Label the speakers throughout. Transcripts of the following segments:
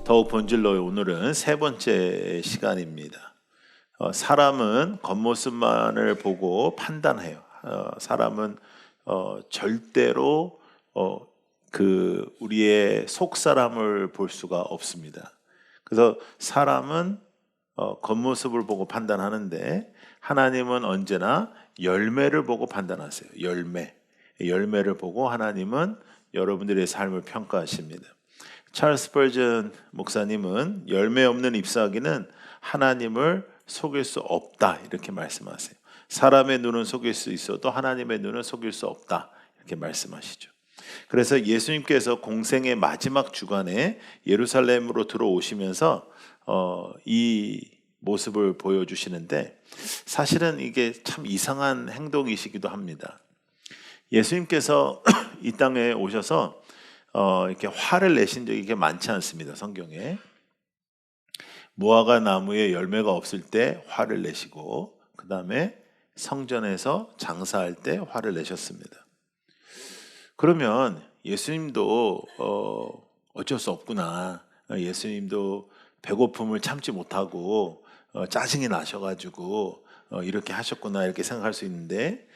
Speaker 1: 더욱 본질로 오늘은 세 번째 시간입니다. 사람은 겉모습만을 보고 판단해요. 사람은 절대로 우리의 속 사람을 볼 수가 없습니다. 그래서 사람은 겉모습을 보고 판단하는데 하나님은 언제나 열매를 보고 판단하세요. 열매를 보고 하나님은 여러분들의 삶을 평가하십니다. 찰스 스퍼전 목사님은 열매 없는 잎사귀는 하나님을 속일 수 없다 이렇게 말씀하세요. 사람의 눈은 속일 수 있어도 하나님의 눈은 속일 수 없다 이렇게 말씀하시죠. 그래서 예수님께서 공생의 마지막 주간에 예루살렘으로 들어오시면서 이 모습을 보여주시는데 사실은 이게 참 이상한 행동이시기도 합니다. 예수님께서 이 땅에 오셔서 이렇게 화를 내신 적이 이렇게 많지 않습니다. 성경에 무화과 나무에 열매가 없을 때 화를 내시고 그 다음에 성전에서 장사할 때 화를 내셨습니다. 그러면 예수님도 어쩔 수 없구나. 예수님도 배고픔을 참지 못하고 짜증이 나셔가지고 이렇게 하셨구나 이렇게 생각할 수 있는데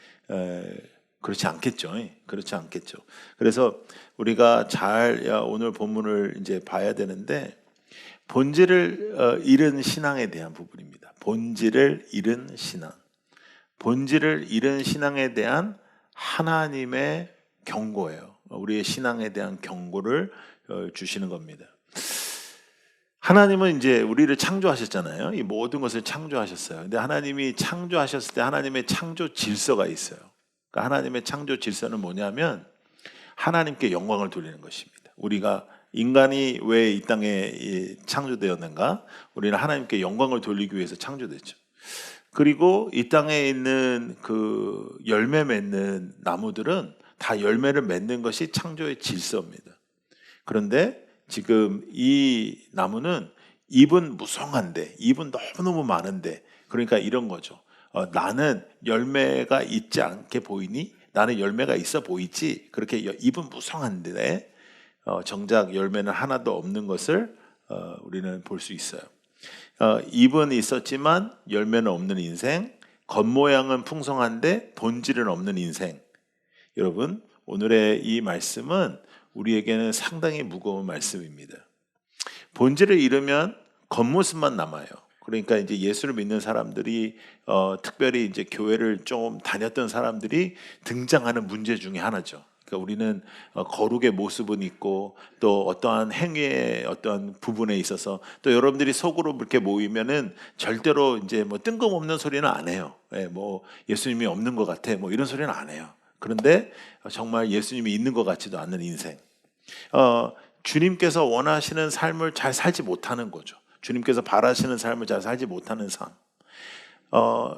Speaker 1: 그렇지 않겠죠. 그렇지 않겠죠. 그래서 우리가 잘 오늘 본문을 이제 봐야 되는데 본질을 잃은 신앙에 대한 부분입니다. 본질을 잃은 신앙. 본질을 잃은 신앙에 대한 하나님의 경고예요. 우리의 신앙에 대한 경고를 주시는 겁니다. 하나님은 이제 우리를 창조하셨잖아요. 이 모든 것을 창조하셨어요. 근데 하나님이 창조하셨을 때 하나님의 창조 질서가 있어요. 그러니까 하나님의 창조 질서는 뭐냐면 하나님께 영광을 돌리는 것입니다. 우리가 인간이 왜 이 땅에 창조되었는가? 우리는 하나님께 영광을 돌리기 위해서 창조됐죠. 그리고 이 땅에 있는 그 열매 맺는 나무들은 다 열매를 맺는 것이 창조의 질서입니다. 그런데 지금 이 나무는 잎은 무성한데, 잎은 너무너무 많은데, 그러니까 이런 거죠. 나는 열매가 있지 않게 보이니? 나는 열매가 있어 보이지? 그렇게 잎은 무성한데 정작 열매는 하나도 없는 것을 우리는 볼 수 있어요. 잎은 있었지만 열매는 없는 인생, 겉모양은 풍성한데 본질은 없는 인생. 여러분, 오늘의 이 말씀은 우리에게는 상당히 무거운 말씀입니다. 본질을 잃으면 겉모습만 남아요. 그러니까 이제 예수를 믿는 사람들이 특별히 이제 교회를 좀 다녔던 사람들이 등장하는 문제 중에 하나죠. 그러니까 우리는 거룩의 모습은 있고 또 어떠한 행위의 어떠한 부분에 있어서 또 여러분들이 속으로 이렇게 모이면은 절대로 이제 뭐 뜬금없는 소리는 안 해요. 뭐 예수님이 없는 것 같아. 뭐 이런 소리는 안 해요. 그런데 정말 예수님이 있는 것 같지도 않는 인생. 주님께서 원하시는 삶을 잘 살지 못하는 거죠. 주님께서 바라시는 삶을 잘 살지 못하는 삶.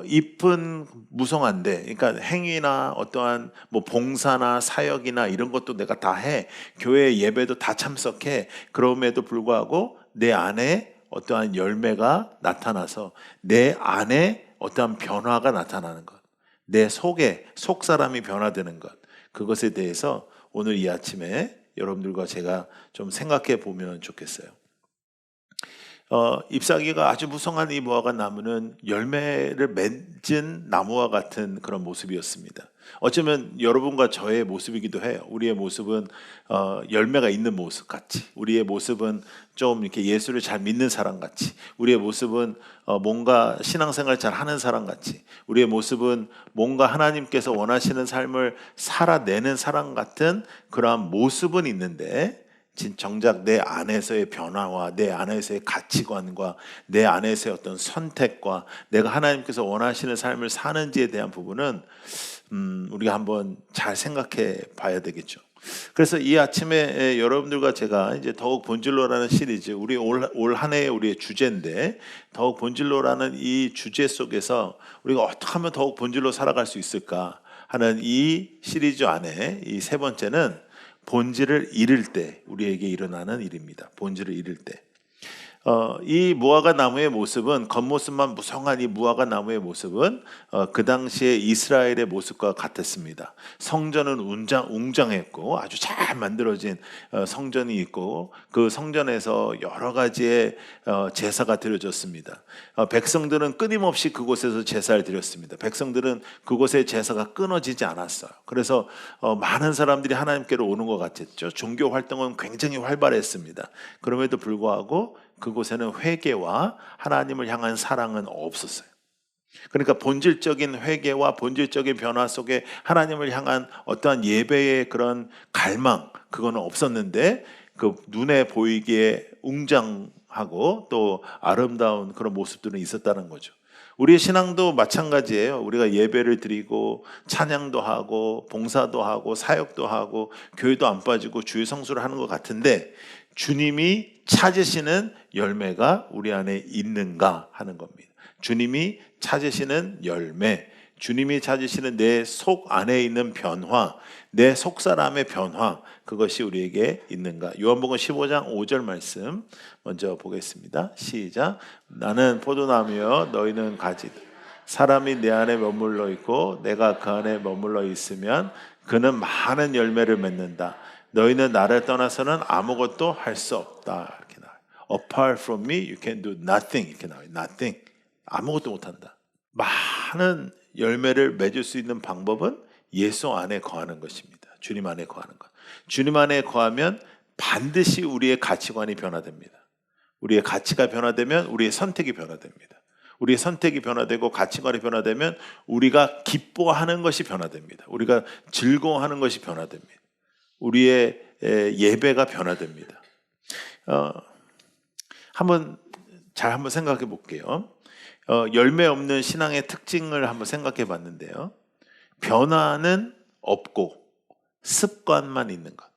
Speaker 1: 잎은 무성한데, 그러니까 행위나 어떠한 뭐 봉사나 사역이나 이런 것도 내가 다 해. 교회 예배도 다 참석해. 그럼에도 불구하고 내 안에 어떠한 열매가 나타나서 내 안에 어떠한 변화가 나타나는 것. 내 속에, 속 사람이 변화되는 것. 그것에 대해서 오늘 이 아침에 여러분들과 제가 좀 생각해 보면 좋겠어요. 잎사귀가 아주 무성한 이 무화과 나무는 열매를 맺은 나무와 같은 그런 모습이었습니다. 어쩌면 여러분과 저의 모습이기도 해요. 우리의 모습은 열매가 있는 모습 같이, 우리의 모습은 좀 이렇게 예수를 잘 믿는 사람 같이, 우리의 모습은 뭔가 신앙생활 잘 하는 사람 같이, 우리의 모습은 뭔가 하나님께서 원하시는 삶을 살아내는 사람 같은 그러한 모습은 있는데 정작 내 안에서의 변화와 내 안에서의 가치관과 내 안에서의 어떤 선택과 내가 하나님께서 원하시는 삶을 사는지에 대한 부분은 우리가 한번 잘 생각해 봐야 되겠죠. 그래서 이 아침에 여러분들과 제가 이제 더욱 본질로라는 시리즈, 우리 올 한 해의 우리의 주제인데 더욱 본질로라는 이 주제 속에서 우리가 어떻게 하면 더욱 본질로 살아갈 수 있을까 하는 이 시리즈 안에 이 세 번째는 본질을 잃을 때 우리에게 일어나는 일입니다. 본질을 잃을 때. 이 무화과 나무의 모습은 겉모습만 무성한 이 무화과 나무의 모습은 그 당시에 이스라엘의 모습과 같았습니다. 성전은 웅장했고 아주 잘 만들어진 성전이 있고 그 성전에서 여러 가지의 제사가 드려졌습니다. 백성들은 끊임없이 그곳에서 제사를 드렸습니다. 백성들은 그곳의 제사가 끊어지지 않았어요. 그래서 많은 사람들이 하나님께로 오는 것 같았죠. 종교 활동은 굉장히 활발했습니다. 그럼에도 불구하고 그곳에는 회개와 하나님을 향한 사랑은 없었어요. 그러니까 본질적인 회개와 본질적인 변화 속에 하나님을 향한 어떠한 예배의 그런 갈망, 그거는 없었는데 그 눈에 보이기에 웅장하고 또 아름다운 그런 모습들은 있었다는 거죠. 우리의 신앙도 마찬가지예요. 우리가 예배를 드리고 찬양도 하고 봉사도 하고 사역도 하고 교회도 안 빠지고 주의 성수를 하는 것 같은데 주님이 찾으시는 열매가 우리 안에 있는가 하는 겁니다. 주님이 찾으시는 열매, 주님이 찾으시는 내 속 안에 있는 변화, 내 속사람의 변화, 그것이 우리에게 있는가. 요한복음 15장 5절 말씀 먼저 보겠습니다. 시작. 나는 포도나무여 너희는 가지들. 사람이 내 안에 머물러 있고 내가 그 안에 머물러 있으면 그는 많은 열매를 맺는다. 너희는 나를 떠나서는 아무것도 할 수 없다. 이렇게 나와요. Apart from me, you can do nothing. 이렇게 나와요. Nothing. 아무것도 못한다. 많은 열매를 맺을 수 있는 방법은 예수 안에 거하는 것입니다. 주님 안에 거하는 것. 주님 안에 거하면 반드시 우리의 가치관이 변화됩니다. 우리의 가치가 변화되면 우리의 선택이 변화됩니다. 우리의 선택이 변화되고 가치관이 변화되면 우리가 기뻐하는 것이 변화됩니다. 우리가 즐거워하는 것이 변화됩니다. 우리의 예배가 변화됩니다. 한번 생각해 볼게요. 열매 없는 신앙의 특징을 한번 생각해 봤는데요. 변화는 없고 습관만 있는 것.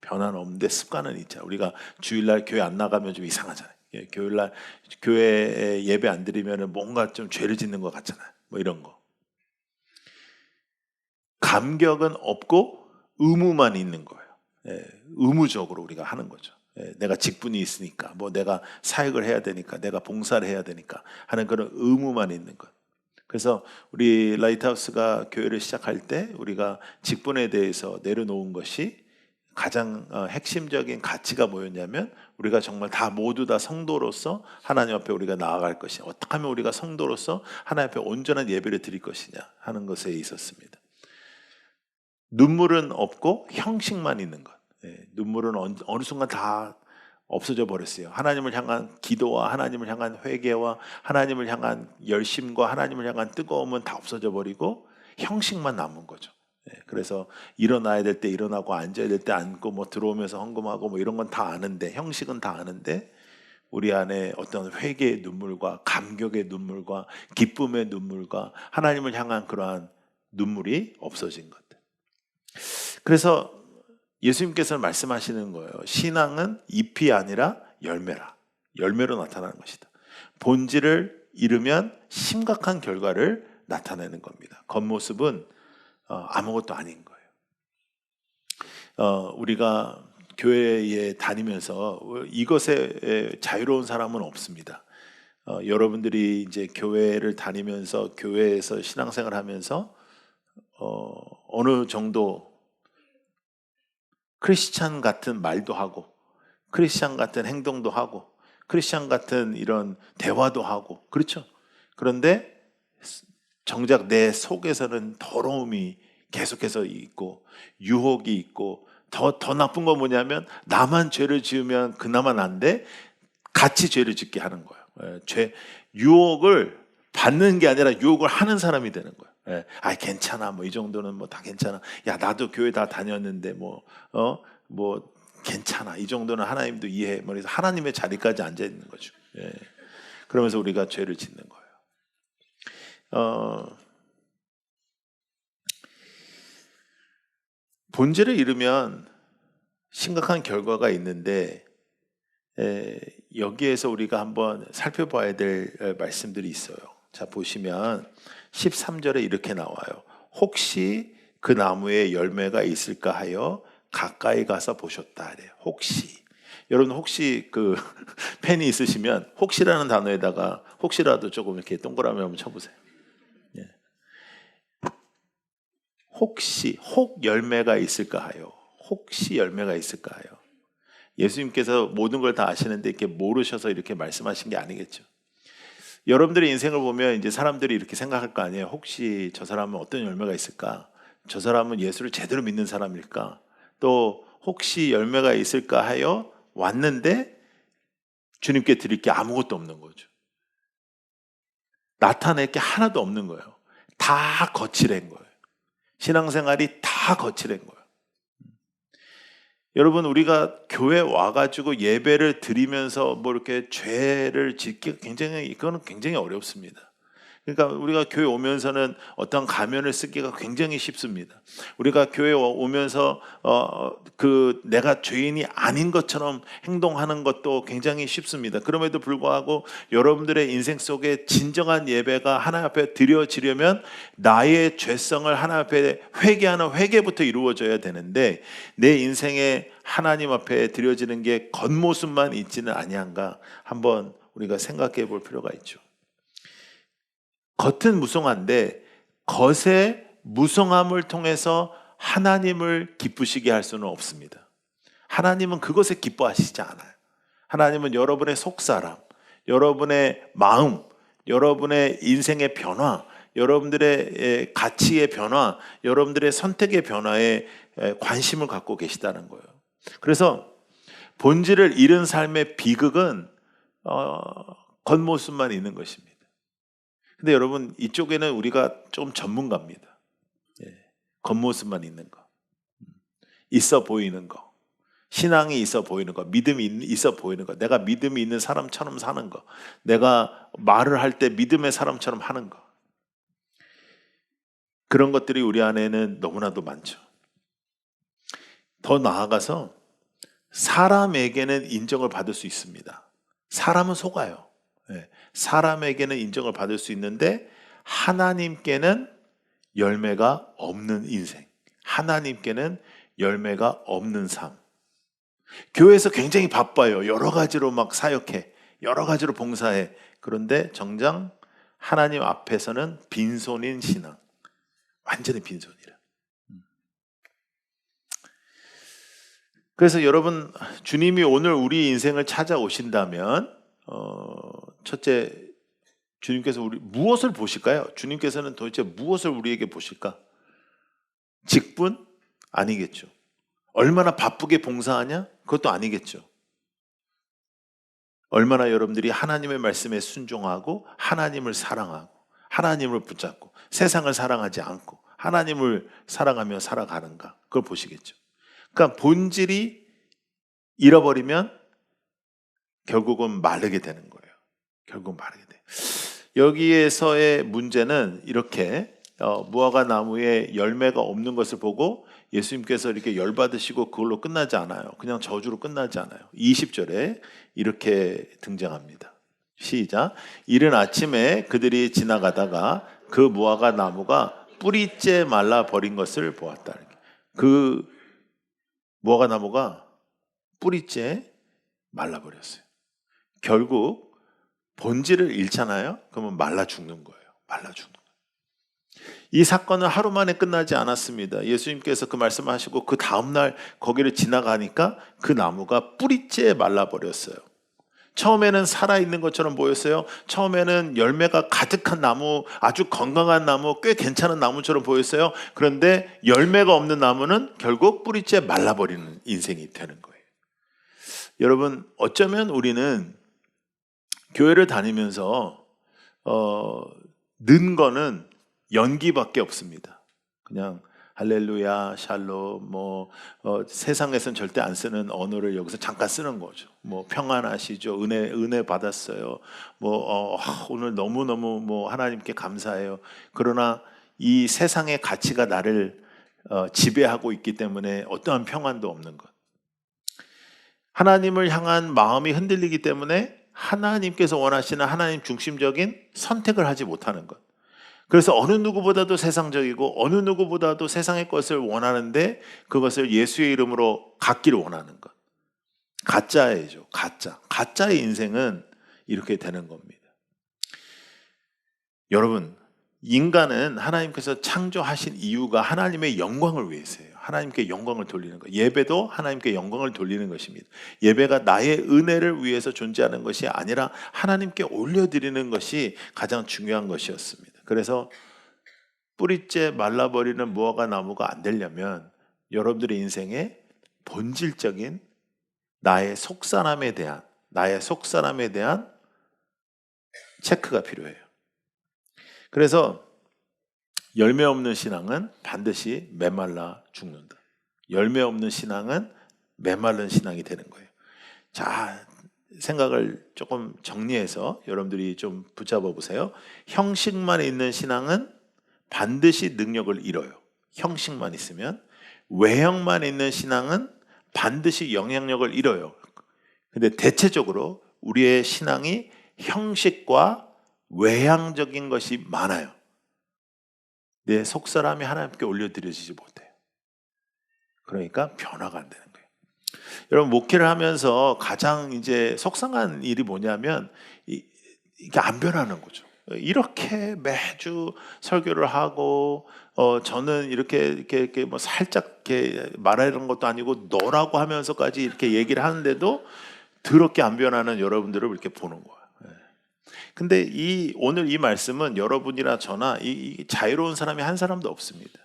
Speaker 1: 변화는 없는데 습관은 있잖아요. 우리가 주일날 교회 안 나가면 좀 이상하잖아요. 교일날 교회에 예배 안 드리면 뭔가 좀 죄를 짓는 것 같잖아요. 뭐 이런 거. 감격은 없고 의무만 있는 거예요. 의무적으로 우리가 하는 거죠. 내가 직분이 있으니까, 뭐 내가 사역을 해야 되니까, 내가 봉사를 해야 되니까 하는 그런 의무만 있는 것. 그래서 우리 라이트하우스가 교회를 시작할 때 우리가 직분에 대해서 내려놓은 것이 가장 핵심적인 가치가 뭐였냐면 우리가 정말 모두 다 성도로서 하나님 앞에 우리가 나아갈 것이냐, 어떻게 하면 우리가 성도로서 하나님 앞에 온전한 예배를 드릴 것이냐 하는 것에 있었습니다. 눈물은 없고 형식만 있는 것. 눈물은 어느 순간 다 없어져 버렸어요. 하나님을 향한 기도와 하나님을 향한 회개와 하나님을 향한 열심과 하나님을 향한 뜨거움은 다 없어져 버리고 형식만 남은 거죠. 그래서 일어나야 될 때 일어나고 앉아야 될 때 앉고 뭐 들어오면서 헌금하고 뭐 이런 건 다 아는데, 형식은 다 아는데 우리 안에 어떤 회개의 눈물과 감격의 눈물과 기쁨의 눈물과 하나님을 향한 그러한 눈물이 없어진 것들. 그래서 예수님께서는 말씀하시는 거예요. 신앙은 잎이 아니라 열매라. 열매로 나타나는 것이다. 본질을 잃으면 심각한 결과를 나타내는 겁니다. 겉모습은 아무것도 아닌 거예요. 우리가 교회에 다니면서 이것에 자유로운 사람은 없습니다. 여러분들이 이제 교회를 다니면서 교회에서 신앙생활 하면서 어느 정도 크리스찬 같은 말도 하고 크리스찬 같은 행동도 하고 크리스찬 같은 이런 대화도 하고 그렇죠. 그런데 정작 내 속에서는 더러움이 계속해서 있고 유혹이 있고 더 나쁜 건 뭐냐면 나만 죄를 지으면 그나마 난데 같이 죄를 짓게 하는 거예요. 유혹을 받는 게 아니라 유혹을 하는 사람이 되는 거예요. 괜찮아. 뭐 이 정도는 뭐 다 괜찮아. 야, 나도 교회 다 다녔는데 뭐 괜찮아. 이 정도는 하나님도 이해해. 그래서 하나님의 자리까지 앉아 있는 거죠. 그러면서 우리가 죄를 짓는 거예요. 본질을 잃으면 심각한 결과가 있는데 여기에서 우리가 한번 살펴봐야 될 말씀들이 있어요. 자, 보시면 13절에 이렇게 나와요. 혹시 그 나무에 열매가 있을까 하여 가까이 가서 보셨다. 그래요. 혹시. 여러분 혹시 그 펜이 있으시면 혹시라는 단어에다가 혹시라도 조금 이렇게 동그라미 한번 쳐보세요. 예. 혹시 혹 열매가 있을까 하여. 혹시 열매가 있을까 하여. 예수님께서 모든 걸 다 아시는데 이렇게 모르셔서 이렇게 말씀하신 게 아니겠죠. 여러분들의 인생을 보면 이제 사람들이 이렇게 생각할 거 아니에요. 혹시 저 사람은 어떤 열매가 있을까? 저 사람은 예수를 제대로 믿는 사람일까? 또 혹시 열매가 있을까 하여 왔는데 주님께 드릴 게 아무것도 없는 거죠. 나타낼 게 하나도 없는 거예요. 다 거칠한 거예요. 신앙생활이 다 거칠한 거예요. 여러분, 우리가 교회 와가지고 예배를 드리면서 뭐 이렇게 죄를 짓기가 이거는 굉장히 어렵습니다. 그러니까 우리가 교회 오면서는 어떤 가면을 쓰기가 굉장히 쉽습니다. 우리가 교회 오면서 내가 죄인이 아닌 것처럼 행동하는 것도 굉장히 쉽습니다. 그럼에도 불구하고 여러분들의 인생 속에 진정한 예배가 하나님 앞에 드려지려면 나의 죄성을 하나님 앞에 회개하는 회개부터 이루어져야 되는데 내 인생에 하나님 앞에 드려지는 게 겉모습만 있지는 아니한가 한번 우리가 생각해 볼 필요가 있죠. 겉은 무성한데 겉의 무성함을 통해서 하나님을 기쁘시게 할 수는 없습니다. 하나님은 그것에 기뻐하시지 않아요. 하나님은 여러분의 속사람, 여러분의 마음, 여러분의 인생의 변화, 여러분들의 가치의 변화, 여러분들의 선택의 변화에 관심을 갖고 계시다는 거예요. 그래서 본질을 잃은 삶의 비극은 겉모습만 있는 것입니다. 근데 여러분 이쪽에는 우리가 좀 전문가입니다. 겉모습만 있는 거, 있어 보이는 거, 신앙이 있어 보이는 거, 믿음이 있어 보이는 거, 내가 믿음이 있는 사람처럼 사는 거, 내가 말을 할 때 믿음의 사람처럼 하는 거, 그런 것들이 우리 안에는 너무나도 많죠. 더 나아가서 사람에게는 인정을 받을 수 있습니다. 사람은 속아요. 사람에게는 인정을 받을 수 있는데 하나님께는 열매가 없는 인생, 하나님께는 열매가 없는 삶. 교회에서 굉장히 바빠요. 여러 가지로 막 사역해, 여러 가지로 봉사해. 그런데 정작 하나님 앞에서는 빈손인 신앙, 완전히 빈손이라. 그래서 여러분, 주님이 오늘 우리 인생을 찾아오신다면 첫째, 주님께서 우리 무엇을 보실까요? 주님께서는 도대체 무엇을 우리에게 보실까? 직분? 아니겠죠. 얼마나 바쁘게 봉사하냐? 그것도 아니겠죠. 얼마나 여러분들이 하나님의 말씀에 순종하고 하나님을 사랑하고 하나님을 붙잡고 세상을 사랑하지 않고 하나님을 사랑하며 살아가는가? 그걸 보시겠죠. 그러니까 본질이 잃어버리면 결국은 마르게 되는 거예요. 결국 마르게 돼요. 여기에서의 문제는 이렇게 무화과 나무에 열매가 없는 것을 보고 예수님께서 이렇게 열받으시고 그걸로 끝나지 않아요. 그냥 저주로 끝나지 않아요. 20절에 이렇게 등장합니다. 시작. 이른 아침에 그들이 지나가다가 그 무화과 나무가 뿌리째 말라 버린 것을 보았다. 그 무화과 나무가 뿌리째 말라 버렸어요. 결국 본질을 잃잖아요. 그러면 말라 죽는 거예요. 말라 죽는 거예요. 이 사건은 하루 만에 끝나지 않았습니다. 예수님께서 그 말씀하시고 그 다음날 거기를 지나가니까 그 나무가 뿌리째 말라 버렸어요. 처음에는 살아있는 것처럼 보였어요. 처음에는 열매가 가득한 나무, 아주 건강한 나무, 꽤 괜찮은 나무처럼 보였어요. 그런데 열매가 없는 나무는 결국 뿌리째 말라버리는 인생이 되는 거예요. 여러분, 어쩌면 우리는 교회를 다니면서 는 거는 연기밖에 없습니다. 그냥 할렐루야, 샬롬, 세상에선 절대 안 쓰는 언어를 여기서 잠깐 쓰는 거죠. 평안하시죠, 은혜 받았어요. 오늘 너무 하나님께 감사해요. 그러나 이 세상의 가치가 나를 지배하고 있기 때문에 어떠한 평안도 없는 것. 하나님을 향한 마음이 흔들리기 때문에 하나님께서 원하시는 하나님 중심적인 선택을 하지 못하는 것. 그래서 어느 누구보다도 세상적이고 어느 누구보다도 세상의 것을 원하는데 그것을 예수의 이름으로 갖기를 원하는 것. 가짜예죠. 가짜의 인생은 이렇게 되는 겁니다. 여러분, 인간은 하나님께서 창조하신 이유가 하나님의 영광을 위해서예요. 하나님께 영광을 돌리는 것. 예배도 하나님께 영광을 돌리는 것입니다. 예배가 나의 은혜를 위해서 존재하는 것이 아니라 하나님께 올려드리는 것이 가장 중요한 것이었습니다. 그래서 뿌리째 말라버리는 무화과 나무가 안 되려면 여러분들의 인생에 본질적인 나의 속사람에 대한 체크가 필요해요. 그래서 열매 없는 신앙은 반드시 메말라 죽는다. 열매 없는 신앙은 메마른 신앙이 되는 거예요. 자, 생각을 조금 정리해서 여러분들이 좀 붙잡아 보세요. 형식만 있는 신앙은 반드시 능력을 잃어요. 형식만 있으면. 외형만 있는 신앙은 반드시 영향력을 잃어요. 근데 대체적으로 우리의 신앙이 형식과 외향적인 것이 많아요. 내 속사람이 하나님께 올려드려지지 못해요. 그러니까 변화가 안 되는 거예요. 여러분, 목회를 하면서 가장 이제 속상한 일이 뭐냐면 이게 안 변하는 거죠. 이렇게 매주 설교를 하고 저는 이렇게 뭐 살짝 이렇게 말하는 것도 아니고 너라고 하면서까지 이렇게 얘기를 하는데도 더럽게 안 변하는 여러분들을 이렇게 보는 거예요. 근데 오늘 이 말씀은 여러분이나 저나 이 자유로운 사람이 한 사람도 없습니다.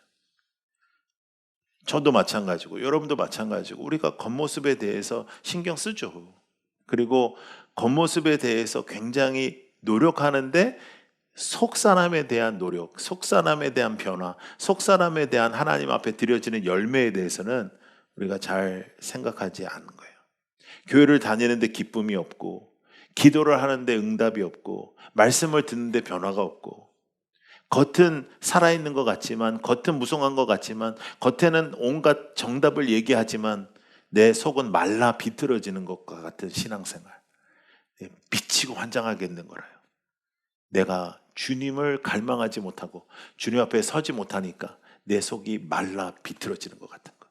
Speaker 1: 저도 마찬가지고 여러분도 마찬가지고 우리가 겉모습에 대해서 신경 쓰죠. 그리고 겉모습에 대해서 굉장히 노력하는데 속사람에 대한 노력, 속사람에 대한 변화, 속사람에 대한 하나님 앞에 드려지는 열매에 대해서는 우리가 잘 생각하지 않는 거예요. 교회를 다니는데 기쁨이 없고 기도를 하는데 응답이 없고 말씀을 듣는데 변화가 없고 겉은 살아있는 것 같지만 겉은 무성한 것 같지만 겉에는 온갖 정답을 얘기하지만 내 속은 말라 비틀어지는 것과 같은 신앙생활. 미치고 환장하겠는 거라요. 내가 주님을 갈망하지 못하고 주님 앞에 서지 못하니까 내 속이 말라 비틀어지는 것 같은 거.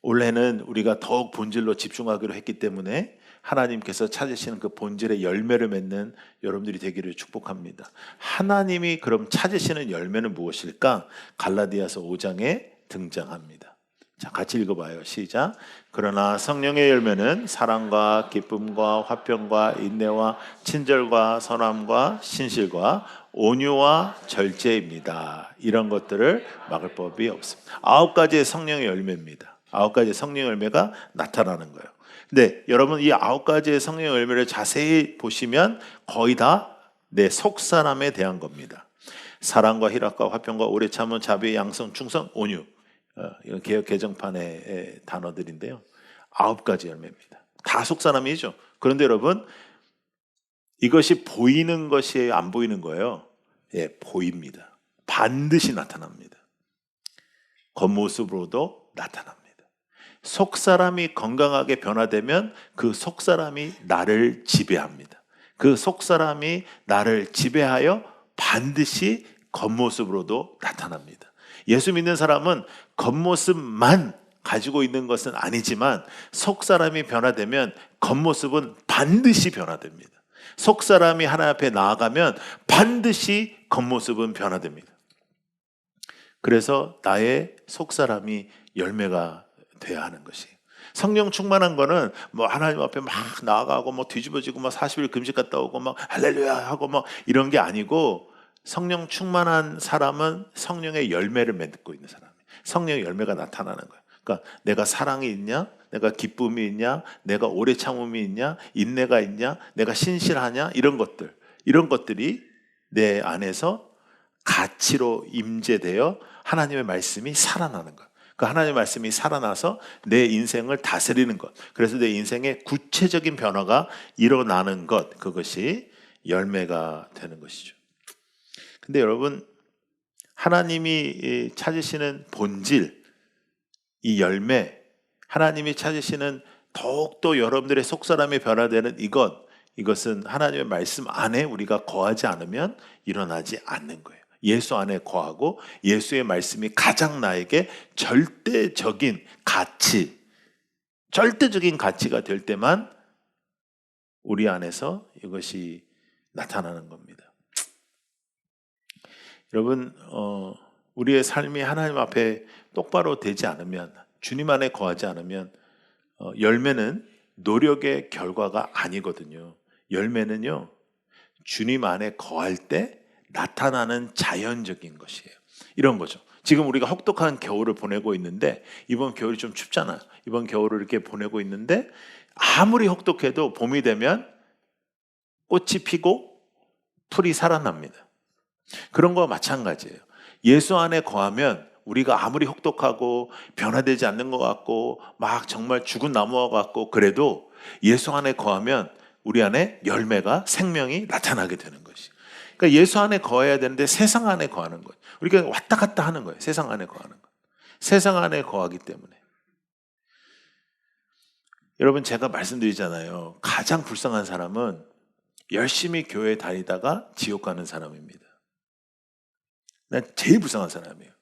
Speaker 1: 올해는 우리가 더욱 본질로 집중하기로 했기 때문에 하나님께서 찾으시는 그 본질의 열매를 맺는 여러분들이 되기를 축복합니다. 하나님이 그럼 찾으시는 열매는 무엇일까? 갈라디아서 5장에 등장합니다. 자, 같이 읽어봐요. 시작. 그러나 성령의 열매는 사랑과 기쁨과 화평과 인내와 친절과 선함과 신실과 온유와 절제입니다. 이런 것들을 막을 법이 없습니다. 9가지의 성령의 열매입니다. 9가지의 성령의 열매가 나타나는 거예요. 근데 여러분, 이 9가지의 성령 열매를 자세히 보시면 거의 다 내 속사람에 대한 겁니다. 사랑과 희락과 화평과 오래 참은 자비, 양성, 충성, 온유. 이건 개역 개정판의 단어들인데요. 9가지 열매입니다. 다 속사람이죠. 그런데 여러분, 이것이 보이는 것이에요? 안 보이는 거예요? 예, 보입니다. 반드시 나타납니다. 겉모습으로도 나타납니다. 속사람이 건강하게 변화되면 그 속사람이 나를 지배합니다. 그 속사람이 나를 지배하여 반드시 겉모습으로도 나타납니다. 예수 믿는 사람은 겉모습만 가지고 있는 것은 아니지만 속사람이 변화되면 겉모습은 반드시 변화됩니다. 속사람이 하나님 앞에 나아가면 반드시 겉모습은 변화됩니다. 그래서 나의 속사람이 열매가 돼야 하는 것이. 성령 충만한 거는 뭐 하나님 앞에 막 나아가고 뭐 뒤집어지고 뭐 40일 금식 갔다 오고 막 할렐루야 하고 뭐 이런 게 아니고, 성령 충만한 사람은 성령의 열매를 맺고 있는 사람이에요. 성령의 열매가 나타나는 거예요. 그러니까 내가 사랑이 있냐, 내가 기쁨이 있냐, 내가 오래 참음이 있냐, 인내가 있냐, 내가 신실하냐, 이런 것들이 내 안에서 가치로 임재되어 하나님의 말씀이 살아나는 거예요. 그 하나님의 말씀이 살아나서 내 인생을 다스리는 것, 그래서 내 인생에 구체적인 변화가 일어나는 것, 그것이 열매가 되는 것이죠. 근데 여러분, 하나님이 찾으시는 본질, 이 열매, 하나님이 찾으시는 더욱더 여러분들의 속사람이 변화되는 이것은 하나님의 말씀 안에 우리가 거하지 않으면 일어나지 않는 거예요. 예수 안에 거하고 예수의 말씀이 가장 나에게 절대적인 가치, 절대적인 가치가 될 때만 우리 안에서 이것이 나타나는 겁니다. 여러분, 우리의 삶이 하나님 앞에 똑바로 되지 않으면, 주님 안에 거하지 않으면 열매는 노력의 결과가 아니거든요. 열매는요, 주님 안에 거할 때 나타나는 자연적인 것이에요. 이런 거죠. 지금 우리가 혹독한 겨울을 보내고 있는데, 이번 겨울이 좀 춥잖아요. 이번 겨울을 이렇게 보내고 있는데, 아무리 혹독해도 봄이 되면 꽃이 피고 풀이 살아납니다. 그런 거와 마찬가지예요. 예수 안에 거하면 우리가 아무리 혹독하고 변화되지 않는 것 같고 막 정말 죽은 나무와 같고 그래도 예수 안에 거하면 우리 안에 열매가, 생명이 나타나게 되는 것이. 그러니까 예수 안에 거해야 되는데 세상 안에 거하는 거예요. 우리가 왔다 갔다 하는 거예요. 세상 안에 거하는 거. 세상 안에 거하기 때문에. 여러분, 제가 말씀드리잖아요. 가장 불쌍한 사람은 열심히 교회 다니다가 지옥 가는 사람입니다. 난 제일 불쌍한 사람이에요.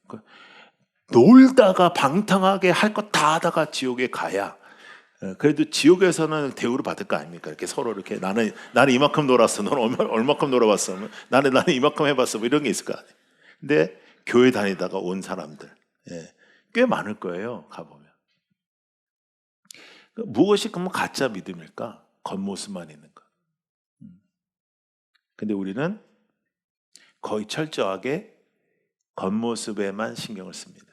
Speaker 1: 놀다가 방탕하게 할 것 다 하다가 지옥에 가야, 그래도 지옥에서는 대우를 받을 거 아닙니까? 이렇게 서로 이렇게 나는 이만큼 놀았어, 너는 얼마큼 놀아봤어, 나는 이만큼 해봤어, 뭐 이런 게 있을 거 아니에요. 근데 교회 다니다가 온 사람들, 꽤 많을 거예요. 가보면. 무엇이 그러면 가짜 믿음일까? 겉모습만 있는 거. 근데 우리는 거의 철저하게 겉모습에만 신경을 씁니다.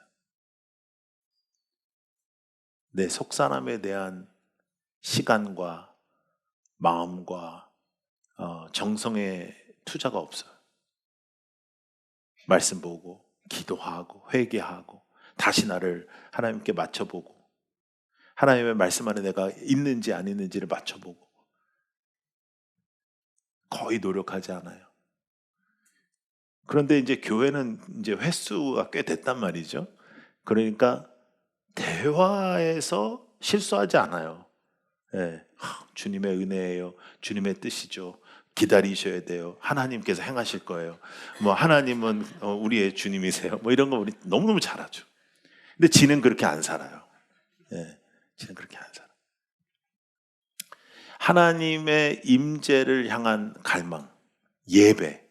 Speaker 1: 내 속사람에 대한 시간과 마음과 정성의 투자가 없어요. 말씀 보고 기도하고 회개하고 다시 나를 하나님께 맞춰보고 하나님의 말씀 안에 내가 있는지 안 있는지를 맞춰보고 거의 노력하지 않아요. 그런데 이제 교회는 이제 횟수가 꽤 됐단 말이죠. 그러니까 대화에서 실수하지 않아요. 주님의 은혜예요. 주님의 뜻이죠. 기다리셔야 돼요. 하나님께서 행하실 거예요. 뭐 하나님은 우리의 주님이세요. 뭐 이런 거 우리 너무너무 잘하죠. 근데 지는 그렇게 안 살아요. 지는 그렇게 안 살아. 하나님의 임재를 향한 갈망, 예배.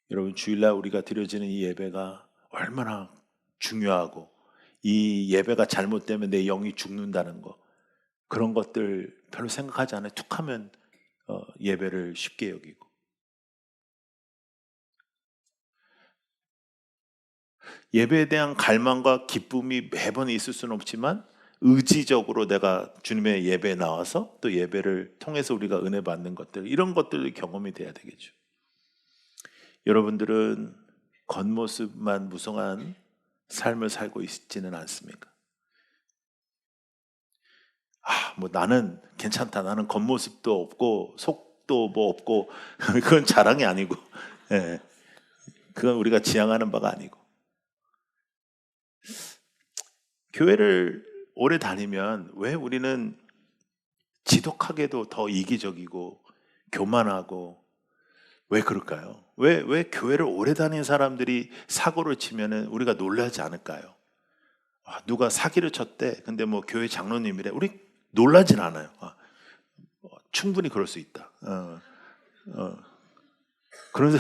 Speaker 1: 여러분, 주일날 우리가 드려지는 이 예배가 얼마나 중요하고, 이 예배가 잘못되면 내 영이 죽는다는 거, 그런 것들 별로 생각하지 않아요. 툭하면 예배를 쉽게 여기고. 예배에 대한 갈망과 기쁨이 매번 있을 수는 없지만 의지적으로 내가 주님의 예배에 나와서 또 예배를 통해서 우리가 은혜 받는 것들, 이런 것들이 경험이 돼야 되겠죠. 여러분들은 겉모습만 무성한 삶을 살고 있지는 않습니까? 뭐 나는 괜찮다. 나는 겉모습도 없고 속도 뭐 없고 그건 자랑이 아니고, 그건 우리가 지향하는 바가 아니고. 교회를 오래 다니면 왜 우리는 지독하게도 더 이기적이고 교만하고 왜 그럴까요? 왜 교회를 오래 다닌 사람들이 사고를 치면은 우리가 놀라지 않을까요? 누가 사기를 쳤대. 근데 뭐 교회 장로님이래. 우리 놀라진 않아요. 충분히 그럴 수 있다. 그런데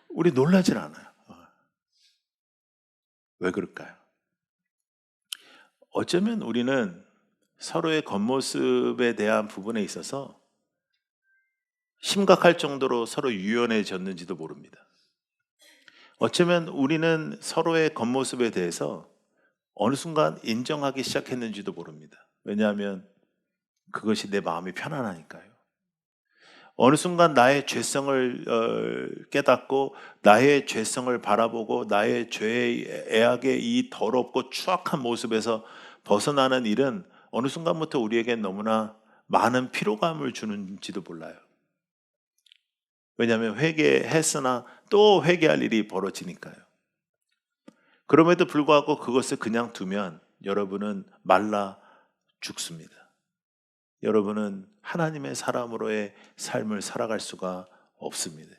Speaker 1: 우리 놀라진 않아요. 왜 그럴까요? 어쩌면 우리는 서로의 겉모습에 대한 부분에 있어서 심각할 정도로 서로 유연해졌는지도 모릅니다. 어쩌면 우리는 서로의 겉모습에 대해서 어느 순간 인정하기 시작했는지도 모릅니다. 왜냐하면 그것이 내 마음이 편안하니까요. 어느 순간 나의 죄성을 깨닫고 나의 죄성을 바라보고 나의 죄의 애악의 이 더럽고 추악한 모습에서 벗어나는 일은 어느 순간부터 우리에게 너무나 많은 피로감을 주는지도 몰라요. 왜냐하면 회개했으나 또 회개할 일이 벌어지니까요. 그럼에도 불구하고 그것을 그냥 두면 여러분은 말라 죽습니다. 여러분은 하나님의 사람으로의 삶을 살아갈 수가 없습니다.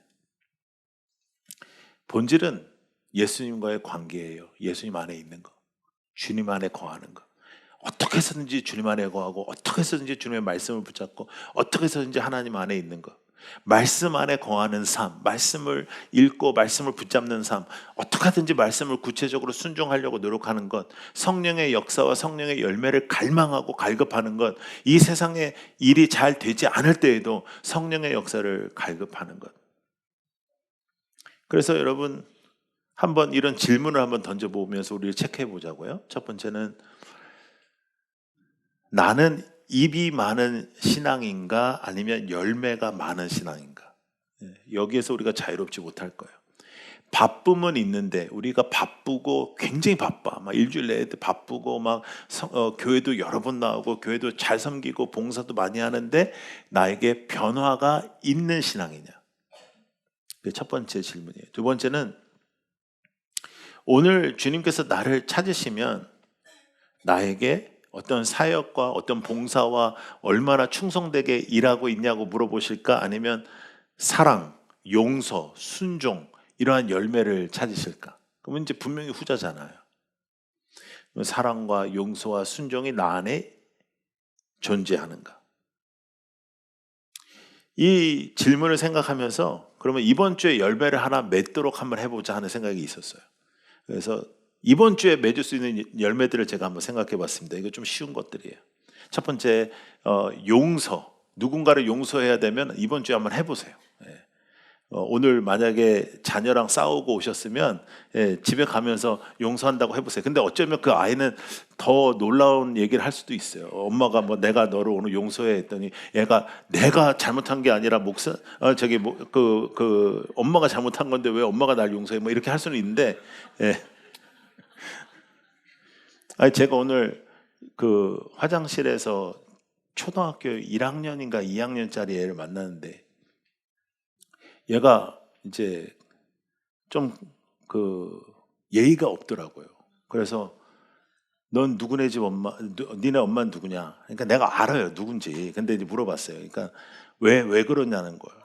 Speaker 1: 본질은 예수님과의 관계예요. 예수님 안에 있는 거, 주님 안에 거하는 거. 어떻게 해서든지 주님 안에 거하고 어떻게 해서든지 주님의 말씀을 붙잡고 어떻게 해서든지 하나님 안에 있는 것, 말씀 안에 거하는 삶, 말씀을 읽고 말씀을 붙잡는 삶, 어떻게 하든지 말씀을 구체적으로 순종하려고 노력하는 것, 성령의 역사와 성령의 열매를 갈망하고 갈급하는 것, 이 세상에 일이 잘 되지 않을 때에도 성령의 역사를 갈급하는 것. 그래서 여러분 한번 이런 질문을 한번 던져보면서 우리를 체크해 보자고요. 첫 번째는 나는 입이 많은 신앙인가 아니면 열매가 많은 신앙인가? 여기에서 우리가 자유롭지 못할 거예요. 바쁨은 있는데 우리가 바쁘고 굉장히 바빠. 막 일주일 내내 바쁘고 막 교회도 여러 번 나오고 교회도 잘 섬기고 봉사도 많이 하는데 나에게 변화가 있는 신앙이냐? 그게 첫 번째 질문이에요. 두 번째는 오늘 주님께서 나를 찾으시면 나에게 어떤 사역과 어떤 봉사와 얼마나 충성되게 일하고 있냐고 물어보실까? 아니면 사랑, 용서, 순종 이러한 열매를 찾으실까? 그러면 이제 분명히 후자잖아요. 사랑과 용서와 순종이 나 안에 존재하는가? 이 질문을 생각하면서 그러면 이번 주에 열매를 하나 맺도록 한번 해보자 하는 생각이 있었어요. 그래서 이번 주에 맺을 수 있는 열매들을 제가 한번 생각해 봤습니다. 이거 좀 쉬운 것들이에요. 첫 번째, 용서. 누군가를 용서해야 되면 이번 주에 한번 해보세요. 오늘 만약에 자녀랑 싸우고 오셨으면 집에 가면서 용서한다고 해보세요. 근데 어쩌면 그 아이는 더 놀라운 얘기를 할 수도 있어요. 엄마가 뭐 내가 너를 오늘 용서해 했더니 얘가 내가 잘못한 게 아니라 엄마가 잘못한 건데 왜 엄마가 날 용서해? 뭐 이렇게 할 수는 있는데, 아니 제가 오늘 그 화장실에서 초등학교 1학년인가 2학년짜리 애를 만났는데 얘가 이제 좀 예의가 없더라고요. 그래서 넌 누구네 집 엄마, 니네 엄마는 누구냐? 그러니까 내가 알아요 누군지. 근데 이제 물어봤어요. 그러니까 왜 그러냐는 거예요.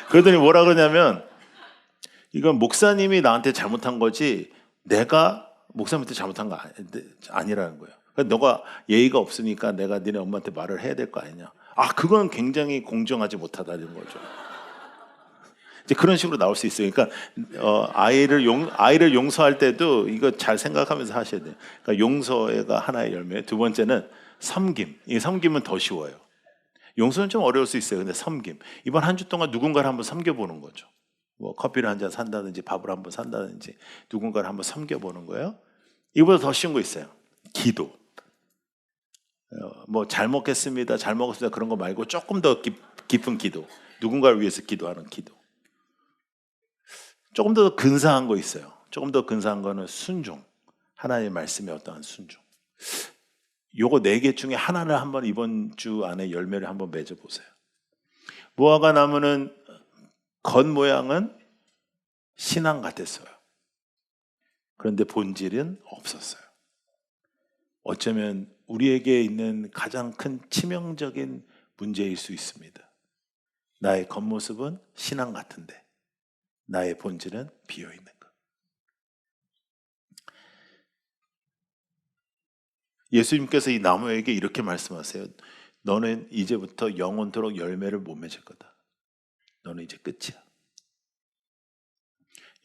Speaker 1: 그러더니 뭐라 그러냐면 이건 목사님이 나한테 잘못한 거지 내가 목사님한테 잘못한 거 아니라는 거예요. 그러니까 너가 예의가 없으니까 내가 니네 엄마한테 말을 해야 될 거 아니냐. 그건 굉장히 공정하지 못하다는 거죠. 이제 그런 식으로 나올 수 있어요. 그러니까 아이를 용서할 때도 이거 잘 생각하면서 하셔야 돼요. 그러니까 용서가 하나의 열매. 두 번째는 섬김. 이 섬김은 더 쉬워요. 용서는 좀 어려울 수 있어요. 근데 섬김. 이번 한 주 동안 누군가를 한번 섬겨보는 거죠. 뭐 커피를 한 잔 산다든지 밥을 한번 산다든지 누군가를 한번 섬겨보는 거예요. 이보다 더 쉬운 거 있어요. 기도. 뭐 잘 먹겠습니다, 잘 먹었습니다 그런 거 말고 조금 더 깊은 기도. 누군가를 위해서 기도하는 기도. 조금 더 근사한 거 있어요. 조금 더 근사한 거는 순종. 하나님의 말씀에 어떠한 순종. 요거 4개 중에 하나를 한번 이번 주 안에 열매를 한번 맺어보세요. 무화과 나무는 겉모양은 신앙 같았어요. 그런데 본질은 없었어요. 어쩌면 우리에게 있는 가장 큰 치명적인 문제일 수 있습니다. 나의 겉모습은 신앙 같은데 나의 본질은 비어있는 것. 예수님께서 이 나무에게 이렇게 말씀하세요. 너는 이제부터 영원토록 열매를 못 맺을 거다. 너는 이제 끝이야.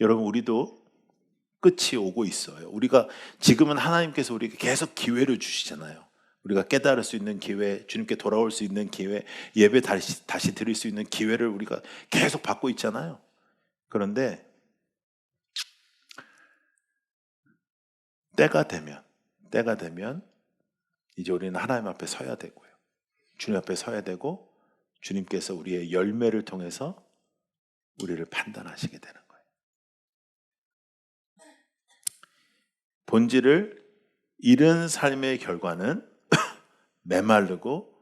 Speaker 1: 여러분 우리도 끝이 오고 있어요. 우리가 지금은 하나님께서 우리에게 계속 기회를 주시잖아요. 우리가 깨달을 수 있는 기회, 주님께 돌아올 수 있는 기회, 예배 다시 드릴 수 있는 기회를 우리가 계속 받고 있잖아요. 그런데 때가 되면 이제 우리는 하나님 앞에 서야 되고요. 주님 앞에 서야 되고 주님께서 우리의 열매를 통해서 우리를 판단하시게 되는 거예요. 본질을 잃은 삶의 결과는 메마르고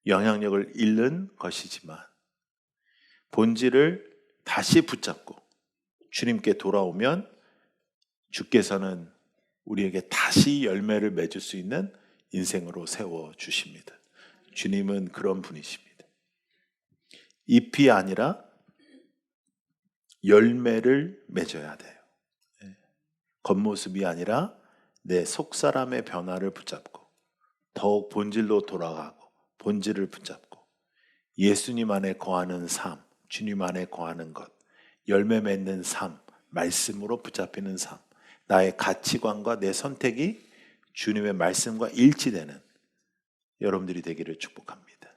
Speaker 1: 영향력을 잃는 것이지만 본질을 다시 붙잡고 주님께 돌아오면 주께서는 우리에게 다시 열매를 맺을 수 있는 인생으로 세워주십니다. 주님은 그런 분이십니다. 잎이 아니라 열매를 맺어야 돼요. 겉모습이 아니라 내 속사람의 변화를 붙잡고 더욱 본질로 돌아가고 본질을 붙잡고 예수님 안에 거하는 삶, 주님 안에 거하는 것, 열매 맺는 삶, 말씀으로 붙잡히는 삶, 나의 가치관과 내 선택이 주님의 말씀과 일치되는 여러분들이 되기를 축복합니다.